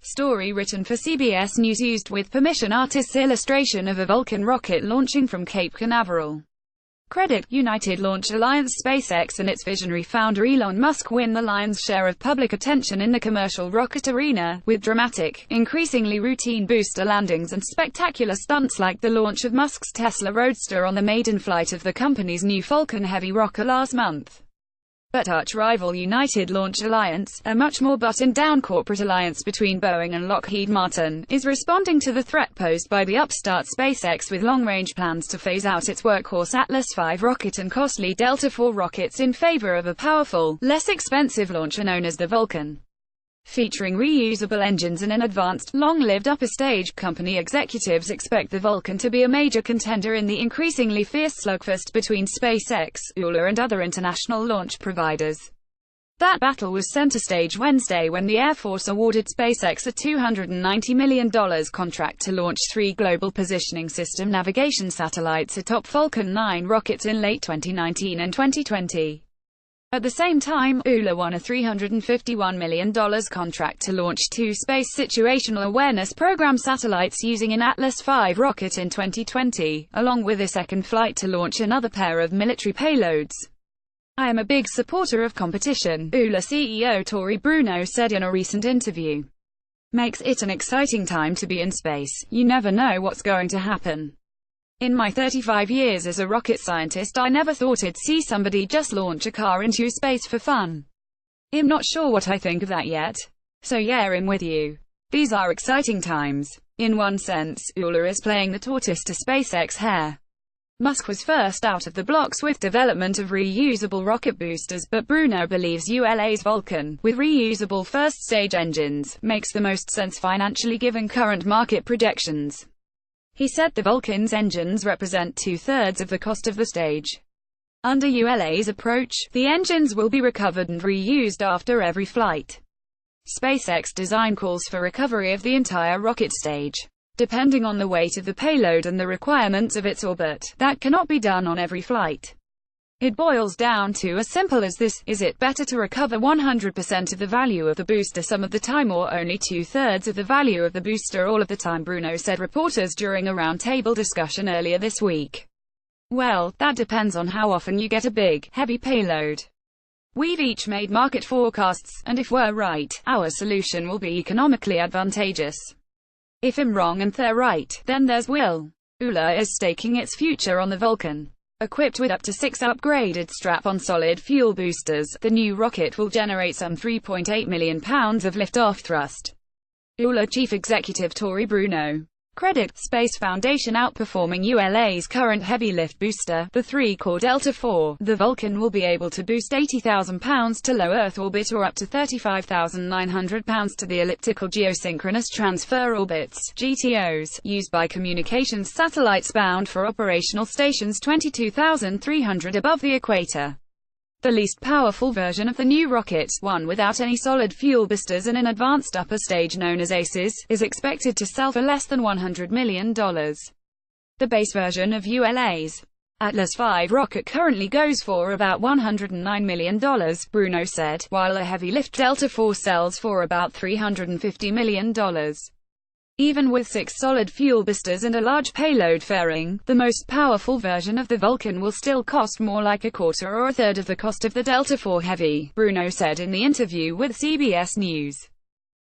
Story written for CBS News used with permission. Artist's illustration of a Vulcan rocket launching from Cape Canaveral. Credit: United Launch Alliance. SpaceX and its visionary founder Elon Musk win the lion's share of public attention in the commercial rocket arena, with dramatic, increasingly routine booster landings and spectacular stunts like the launch of Musk's Tesla Roadster on the maiden flight of the company's new Vulcan Heavy rocket last month. But arch-rival United Launch Alliance, a much more buttoned-down corporate alliance between Boeing and Lockheed Martin, is responding to the threat posed by the upstart SpaceX with long-range plans to phase out its workhorse Atlas V rocket and costly Delta IV rockets in favor of a powerful, less expensive launcher known as the Vulcan. Featuring reusable engines and an advanced, long-lived upper stage, company executives expect the Vulcan to be a major contender in the increasingly fierce slugfest between SpaceX, ULA and other international launch providers. That battle was center stage Wednesday when the Air Force awarded SpaceX a $290 million contract to launch 3 Global Positioning System navigation satellites atop Vulcan 9 rockets in late 2019 and 2020. At the same time, ULA won a $351 million contract to launch 2 Space Situational Awareness Program satellites using an Atlas V rocket in 2020, along with a second flight to launch another pair of military payloads. "I am a big supporter of competition," ULA CEO Tory Bruno said in a recent interview. "Makes it an exciting time to be in space. You never know what's going to happen. In my 35 years as a rocket scientist, I never thought I'd see somebody just launch a car into space for fun. I'm not sure what I think of that yet. So yeah, I'm with you. These are exciting times." In one sense, ULA is playing the tortoise to SpaceX hare. Musk was first out of the blocks with development of reusable rocket boosters, but Bruno believes ULA's Vulcan, with reusable first-stage engines, makes the most sense financially given current market projections. He said the Vulcan's engines represent 2/3 of the cost of the stage. Under ULA's approach, the engines will be recovered and reused after every flight. SpaceX design calls for recovery of the entire rocket stage. Depending on the weight of the payload and the requirements of its orbit, that cannot be done on every flight. It boils down to as simple as this: is it better to recover 100% of the value of the booster some of the time, or only 2/3 of the value of the booster all of the time, Bruno said reporters during a roundtable discussion earlier this week. "Well, that depends on how often you get a big, heavy payload. We've each made market forecasts, and if we're right, our solution will be economically advantageous. If I'm wrong and they're right, then there's will." ULA is staking its future on the Vulcan. Equipped with up to 6 upgraded strap-on solid fuel boosters, the new rocket will generate some 3.8 million pounds of lift-off thrust. ULA Chief Executive Tory Bruno. Credit: Space Foundation outperforming ULA's current heavy-lift booster, the 3-core Delta IV. The Vulcan will be able to boost 80,000 pounds to low Earth orbit or up to 35,900 pounds to the elliptical geosynchronous transfer orbits (GTOs) used by communications satellites bound for operational stations 22,300 above the equator. The least powerful version of the new rocket, one without any solid fuel boosters and an advanced upper stage known as ACES, is expected to sell for less than $100 million. The base version of ULA's Atlas V rocket currently goes for about $109 million, Bruno said, while a heavy-lift Delta IV sells for about $350 million. Even with 6 solid fuel boosters and a large payload fairing, the most powerful version of the Vulcan will still cost more like a quarter or a third of the cost of the Delta IV Heavy, Bruno said in the interview with CBS News.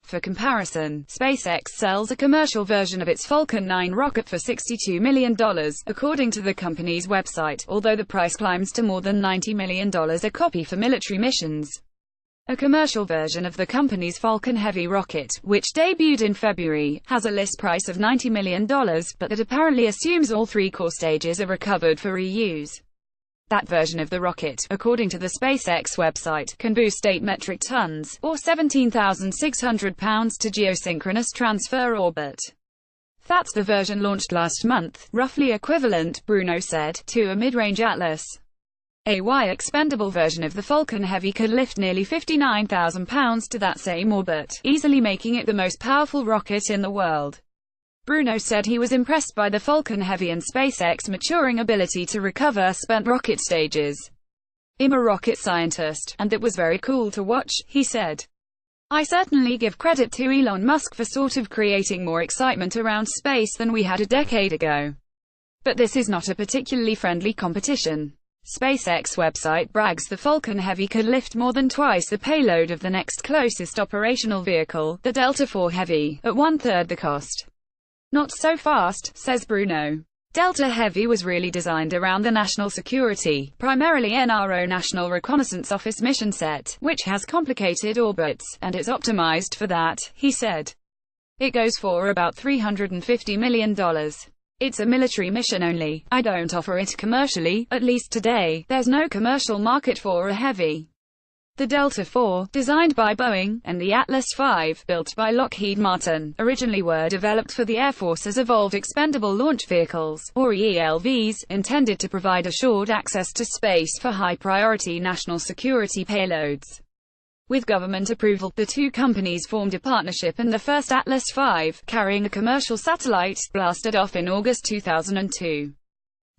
For comparison, SpaceX sells a commercial version of its Vulcan 9 rocket for $62 million, according to the company's website, although the price climbs to more than $90 million a copy for military missions. A commercial version of the company's Vulcan Heavy rocket, which debuted in February, has a list price of $90 million, but it apparently assumes all 3 core stages are recovered for reuse. That version of the rocket, according to the SpaceX website, can boost 8 metric tons, or 17,600 pounds to geosynchronous transfer orbit. That's the version launched last month, roughly equivalent, Bruno said, to a mid-range Atlas. A expendable version of the Vulcan Heavy could lift nearly 59,000 pounds to that same orbit, easily making it the most powerful rocket in the world. Bruno said he was impressed by the Vulcan Heavy and SpaceX's maturing ability to recover spent rocket stages. "I'm a rocket scientist, and it was very cool to watch," he said. I certainly give credit to Elon Musk for sort of creating more excitement around space than we had a decade ago. But this is not a particularly friendly competition. SpaceX website brags the Vulcan Heavy could lift more than twice the payload of the next closest operational vehicle, the Delta IV Heavy, at one-third the cost. Not so fast, says Bruno. Delta Heavy was really designed around the national security, primarily NRO National Reconnaissance Office mission set, which has complicated orbits, and it's optimized for that, he said. It goes for about $350 million. It's a military mission only. I don't offer it commercially, at least today. There's no commercial market for a heavy. The Delta IV, designed by Boeing, and the Atlas V, built by Lockheed Martin, originally were developed for the Air Force's Evolved Expendable Launch Vehicles, or ELVs, intended to provide assured access to space for high-priority national security payloads. With government approval, the two companies formed a partnership and the first Atlas V, carrying a commercial satellite, blasted off in August 2002.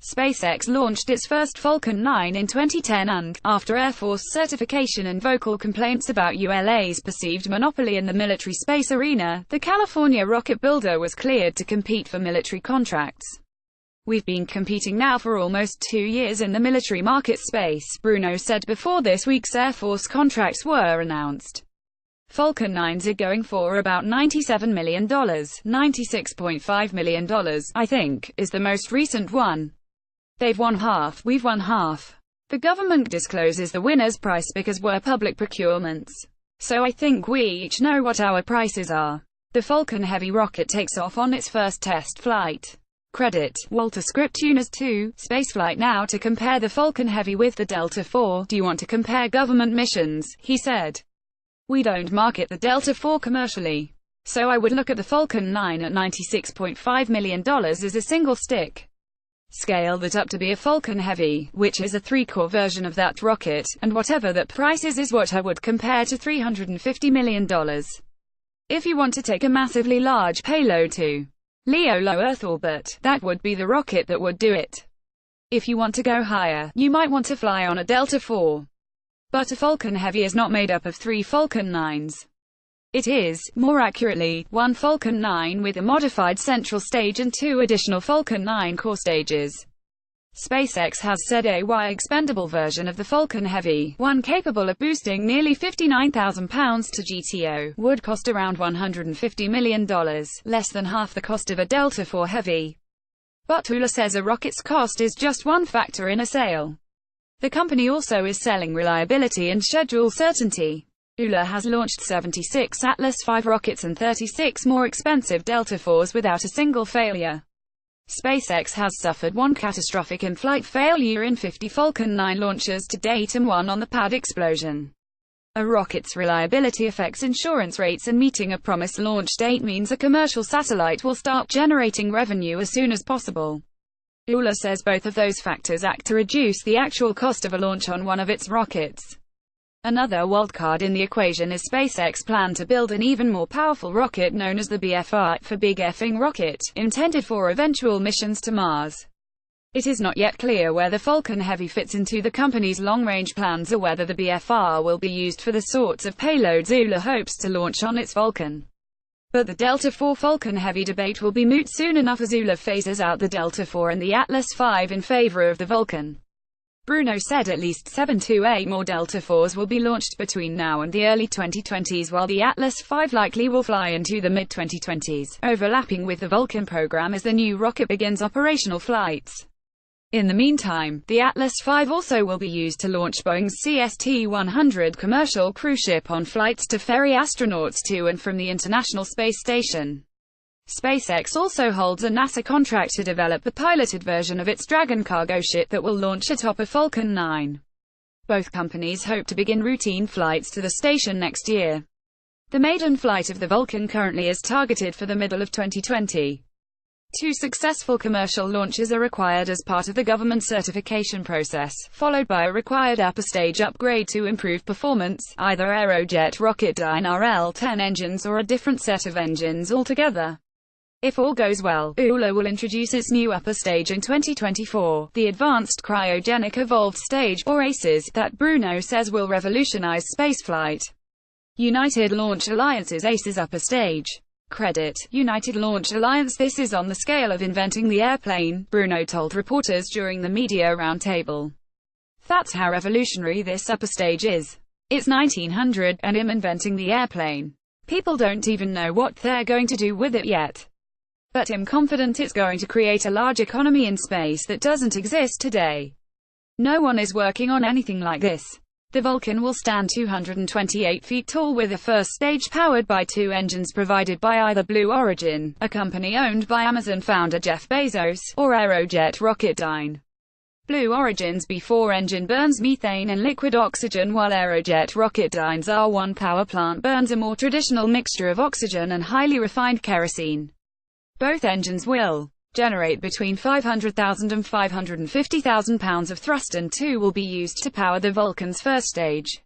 SpaceX launched its first Vulcan 9 in 2010 and, after Air Force certification and vocal complaints about ULA's perceived monopoly in the military space arena, the California rocket builder was cleared to compete for military contracts. We've been competing now for almost 2 years in the military market space, Bruno said before this week's Air Force contracts were announced. Vulcan 9s are going for about $97 million, $96.5 million, I think, is the most recent one. They've won half, we've won half. The government discloses the winner's price because we're public procurements. So I think we each know what our prices are. The Vulcan Heavy rocket takes off on its first test flight. Credit, Walter Script Tuners 2, Spaceflight Now to compare the Vulcan Heavy with the Delta IV. Do you want to compare government missions? He said. We don't market the Delta IV commercially. So I would look at the Vulcan 9 at $96.5 million as a single stick. Scale that up to be a Vulcan Heavy, which is a 3-core version of that rocket, and whatever that price is what I would compare to $350 million. If you want to take a massively large payload to LEO low Earth orbit, that would be the rocket that would do it. If you want to go higher, you might want to fly on a Delta IV. But a Vulcan Heavy is not made up of 3 Vulcan 9s. It is, more accurately, 1 Vulcan 9 with a modified central stage and 2 additional Vulcan 9 core stages. SpaceX has said a expendable version of the Vulcan Heavy, one capable of boosting nearly 59,000 pounds to GTO, would cost around $150 million, less than half the cost of a Delta IV Heavy. But ULA says a rocket's cost is just one factor in a sale. The company also is selling reliability and schedule certainty. ULA has launched 76 Atlas V rockets and 36 more expensive Delta IVs without a single failure. SpaceX has suffered one catastrophic in-flight failure in 50 Vulcan 9 launches to date and one on the pad explosion. A rocket's reliability affects insurance rates, and meeting a promised launch date means a commercial satellite will start generating revenue as soon as possible. ULA says both of those factors act to reduce the actual cost of a launch on one of its rockets. Another wildcard in the equation is SpaceX's plan to build an even more powerful rocket known as the BFR, for Big Effing Rocket, intended for eventual missions to Mars. It is not yet clear where the Vulcan Heavy fits into the company's long-range plans or whether the BFR will be used for the sorts of payloads ULA hopes to launch on its Vulcan. But the Delta IV Vulcan Heavy debate will be moot soon enough as ULA phases out the Delta IV and the Atlas V in favor of the Vulcan. Bruno said at least 7 to 8 more Delta IVs will be launched between now and the early 2020s, while the Atlas V likely will fly into the mid-2020s, overlapping with the Vulcan program as the new rocket begins operational flights. In the meantime, the Atlas V also will be used to launch Boeing's CST-100 commercial cruise ship on flights to ferry astronauts to and from the International Space Station. SpaceX also holds a NASA contract to develop the piloted version of its Dragon cargo ship that will launch atop a Vulcan 9. Both companies hope to begin routine flights to the station next year. The maiden flight of the Vulcan currently is targeted for the middle of 2020. 2 successful commercial launches are required as part of the government certification process, followed by a required upper stage upgrade to improve performance, either Aerojet Rocketdyne RL-10 engines or a different set of engines altogether. If all goes well, ULA will introduce its new upper stage in 2024, the Advanced Cryogenic Evolved Stage, or ACES, that Bruno says will revolutionize spaceflight. United Launch Alliance's ACE's upper stage. Credit, United Launch Alliance. This is on the scale of inventing the airplane, Bruno told reporters during the media roundtable. That's how revolutionary this upper stage is. It's 1900, and I'm inventing the airplane. People don't even know what they're going to do with it yet. But I'm confident it's going to create a large economy in space that doesn't exist today. No one is working on anything like this. The Vulcan will stand 228 feet tall with a first stage powered by two engines provided by either Blue Origin, a company owned by Amazon founder Jeff Bezos, or Aerojet Rocketdyne. Blue Origin's B4 engine burns methane and liquid oxygen, while Aerojet Rocketdyne's R1 power plant burns a more traditional mixture of oxygen and highly refined kerosene. Both engines will generate between 500,000 and 550,000 pounds of thrust, and two will be used to power the Vulcan's first stage.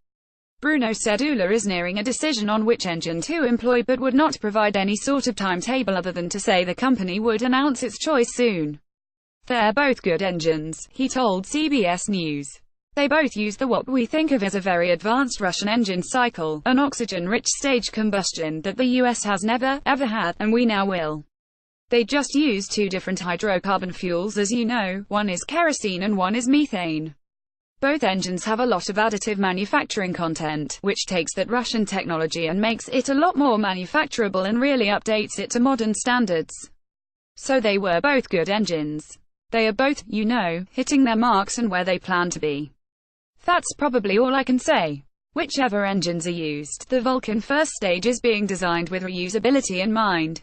Bruno said ULA is nearing a decision on which engine to employ, but would not provide any sort of timetable other than to say the company would announce its choice soon. They're both good engines, he told CBS News. They both use what we think of as a very advanced Russian engine cycle, an oxygen-rich stage combustion that the US has never, ever had, and we now will. They just use two different hydrocarbon fuels, as you know, one is kerosene and one is methane. Both engines have a lot of additive manufacturing content, which takes that Russian technology and makes it a lot more manufacturable and really updates it to modern standards. So they were both good engines. They are both, you know, hitting their marks and where they plan to be. That's probably all I can say. Whichever engines are used, the Vulcan first stage is being designed with reusability in mind.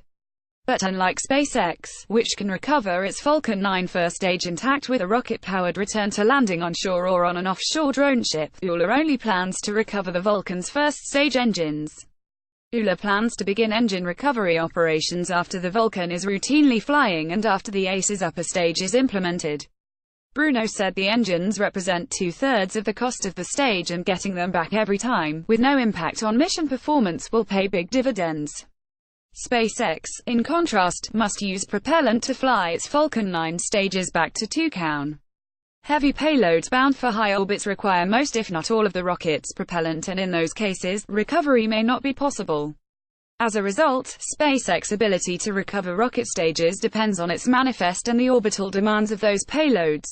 But unlike SpaceX, which can recover its Vulcan 9 first stage intact with a rocket-powered return to landing on shore or on an offshore drone ship, ULA only plans to recover the Vulcan's first stage engines. ULA plans to begin engine recovery operations after the Vulcan is routinely flying and after the ACE's upper stage is implemented. Bruno said the engines represent two-thirds of the cost of the stage, and getting them back every time, with no impact on mission performance, will pay big dividends. SpaceX, in contrast, must use propellant to fly its Vulcan 9 stages back to Toucan. Heavy payloads bound for high orbits require most if not all of the rocket's propellant, and in those cases, recovery may not be possible. As a result, SpaceX's ability to recover rocket stages depends on its manifest and the orbital demands of those payloads.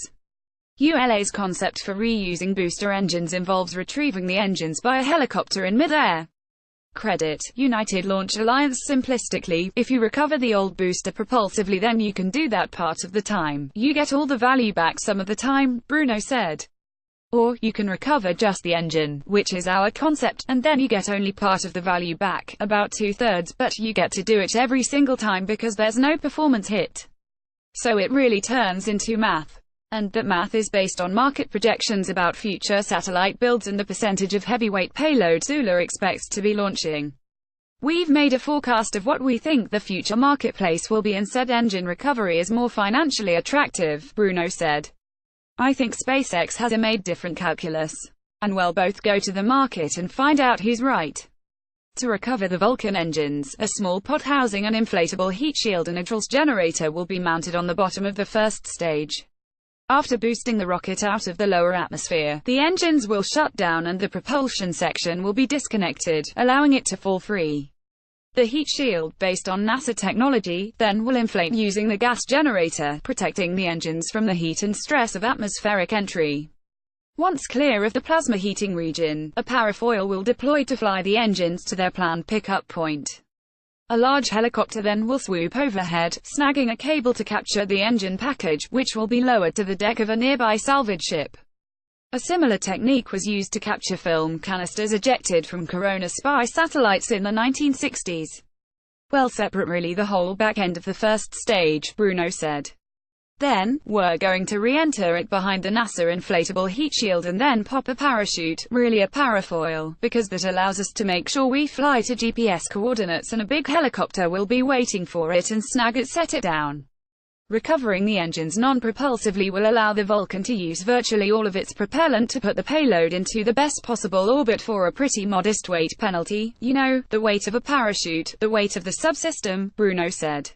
ULA's concept for reusing booster engines involves retrieving the engines by a helicopter in mid-air. Credit, United Launch Alliance. Simplistically, if you recover the old booster propulsively, then you can do that part of the time. You get all the value back some of the time, Bruno said. Or, you can recover just the engine, which is our concept, and then you get only part of the value back, about two-thirds, but you get to do it every single time because there's no performance hit. So it really turns into math. And that math is based on market projections about future satellite builds and the percentage of heavyweight payloads ULA expects to be launching. We've made a forecast of what we think the future marketplace will be and said engine recovery is more financially attractive, Bruno said. I think SpaceX has made different calculus. And we'll both go to the market and find out who's right. To recover the Vulcan engines, a small pod housing, an inflatable heat shield and a dross generator will be mounted on the bottom of the first stage. After boosting the rocket out of the lower atmosphere, the engines will shut down and the propulsion section will be disconnected, allowing it to fall free. The heat shield, based on NASA technology, then will inflate using the gas generator, protecting the engines from the heat and stress of atmospheric entry. Once clear of the plasma heating region, a parafoil will deploy to fly the engines to their planned pickup point. A large helicopter then will swoop overhead, snagging a cable to capture the engine package, which will be lowered to the deck of a nearby salvage ship. A similar technique was used to capture film canisters ejected from Corona spy satellites in the 1960s. We'll separate really the whole back end of the first stage, Bruno said. Then, we're going to re-enter it behind the NASA inflatable heat shield and then pop a parachute, really a parafoil, because that allows us to make sure we fly to GPS coordinates and a big helicopter will be waiting for it and snag it, set it down. Recovering the engines non-propulsively will allow the Vulcan to use virtually all of its propellant to put the payload into the best possible orbit for a pretty modest weight penalty, you know, the weight of a parachute, the weight of the subsystem, Bruno said.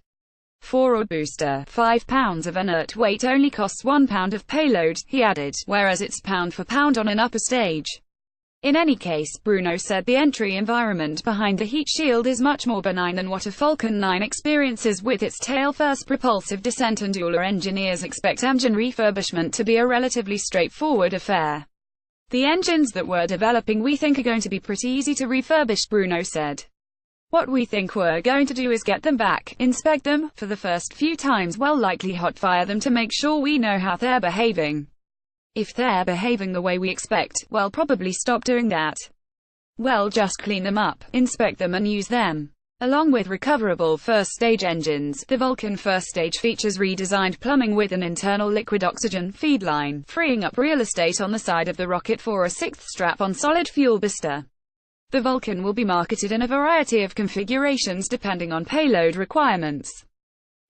For a booster, 5 pounds of inert weight only costs 1 pound of payload, he added, whereas it's pound for pound on an upper stage. In any case, Bruno said the entry environment behind the heat shield is much more benign than what a Vulcan 9 experiences with its tail-first propulsive descent, and ULA engineers expect engine refurbishment to be a relatively straightforward affair. The engines that we're developing we think are going to be pretty easy to refurbish, Bruno said. What we think we're going to do is get them back, inspect them, for the first few times, well likely hot-fire them to make sure we know how they're behaving. If they're behaving the way we expect, we'll probably stop doing that. We'll just clean them up, inspect them and use them. Along with recoverable first-stage engines, the Vulcan first stage features redesigned plumbing with an internal liquid oxygen feed line, freeing up real estate on the side of the rocket for a sixth strap-on solid fuel booster. The Vulcan will be marketed in a variety of configurations depending on payload requirements.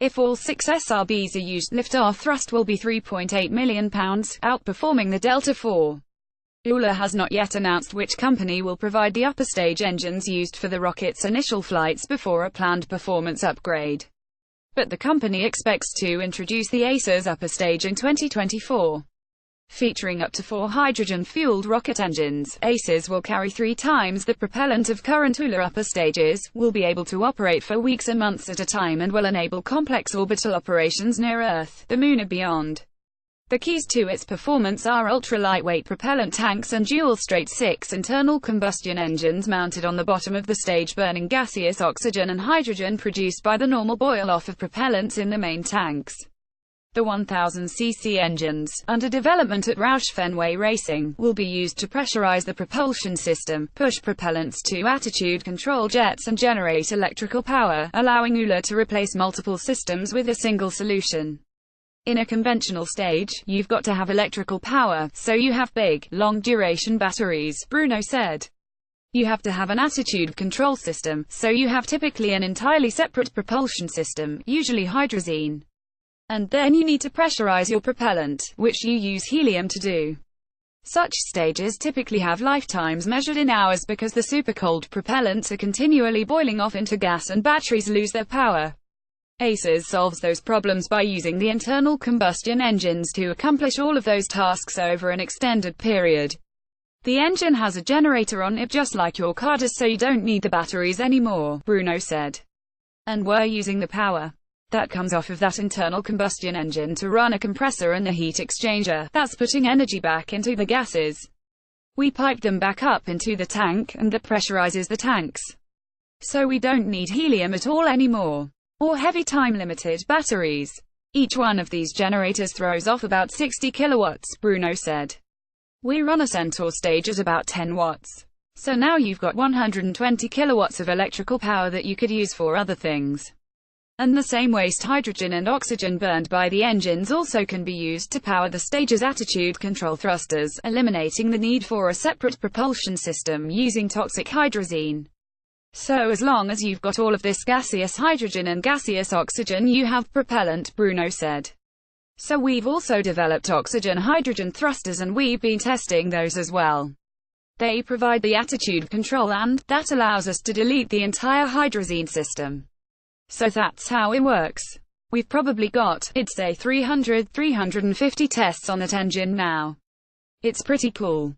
If all 6 SRBs are used, liftoff thrust will be 3.8 million pounds, outperforming the Delta IV. ULA has not yet announced which company will provide the upper stage engines used for the rocket's initial flights before a planned performance upgrade. But the company expects to introduce the Aces upper stage in 2024. Featuring up to 4 hydrogen-fueled rocket engines, Aces will carry 3 times the propellant of current ULA upper stages, will be able to operate for weeks and months at a time, and will enable complex orbital operations near Earth, the Moon and beyond. The keys to its performance are ultra-lightweight propellant tanks and dual-straight 6 internal combustion engines mounted on the bottom of the stage, burning gaseous oxygen and hydrogen produced by the normal boil-off of propellants in the main tanks. The 1000cc engines, under development at Roush Fenway Racing, will be used to pressurize the propulsion system, push propellants to attitude control jets and generate electrical power, allowing ULA to replace multiple systems with a single solution. In a conventional stage, you've got to have electrical power, so you have big, long-duration batteries, Bruno said. You have to have an attitude control system, so you have typically an entirely separate propulsion system, usually hydrazine. And then you need to pressurize your propellant, which you use helium to do. Such stages typically have lifetimes measured in hours because the supercold propellants are continually boiling off into gas and batteries lose their power. Aces solves those problems by using the internal combustion engines to accomplish all of those tasks over an extended period. The engine has a generator on it just like your car does, so you don't need the batteries anymore, Bruno said. And we're using the power that comes off of that internal combustion engine to run a compressor and a heat exchanger, that's putting energy back into the gases. We pipe them back up into the tank, and that pressurizes the tanks. So we don't need helium at all anymore. Or heavy time-limited batteries. Each one of these generators throws off about 60 kilowatts, Bruno said. We run a Centaur stage at about 10 watts. So now you've got 120 kilowatts of electrical power that you could use for other things. And the same waste hydrogen and oxygen burned by the engines also can be used to power the stage's attitude control thrusters, eliminating the need for a separate propulsion system using toxic hydrazine. So as long as you've got all of this gaseous hydrogen and gaseous oxygen, you have propellant, Bruno said. So we've also developed oxygen-hydrogen thrusters, and we've been testing those as well. They provide the attitude control, and that allows us to delete the entire hydrazine system. So that's how it works. We've probably got, I'd say 350 tests on that engine now. It's pretty cool.